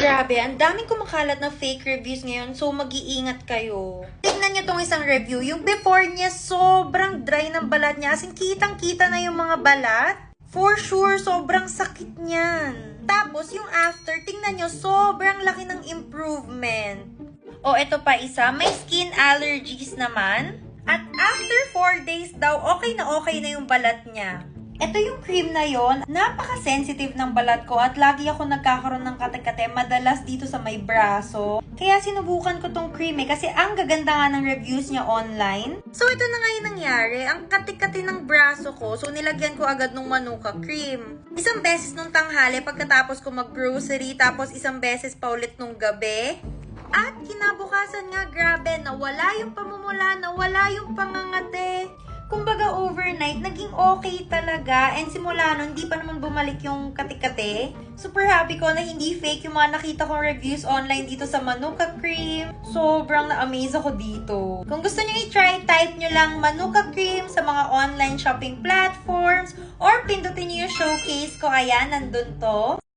Grabe, ang daming kumakalat na fake reviews ngayon, so mag-iingat kayo. Tingnan niyo tong isang review. Yung before niya, sobrang dry ng balat niya. As in, kitang-kita na yung mga balat. For sure, sobrang sakit niyan. Tapos, yung after, tingnan niyo, sobrang laki ng improvement. O, ito pa isa, may skin allergies naman. At after 4 days daw, okay na yung balat niya. Ito yung cream na yon, napaka-sensitive ng balat ko at lagi ako nagkakaroon ng kate-kate madalas dito sa may braso. Kaya sinubukan ko tong cream kasi ang gaganda nga ng reviews niya online. So ito na nga yung nangyari, ang kate-kate ng braso ko, so nilagyan ko agad ng Manuka cream. Isang beses nung tanghali pagkatapos ko mag-grocery, tapos isang beses pa ulit nung gabi. At kinabukasan nga, grabe, nawala yung pamumula, nawala yung pangangate. Kumbaga overnight, naging okay talaga. And simula nun, hindi pa naman bumalik yung kate-kate. Super happy ko na hindi fake yung mga nakita kong reviews online dito sa Manuka Cream. Sobrang na-amaze ako dito. Kung gusto nyo i-try, type nyo lang Manuka Cream sa mga online shopping platforms or pindutin nyo yung showcase ko. Ayan, nandun to.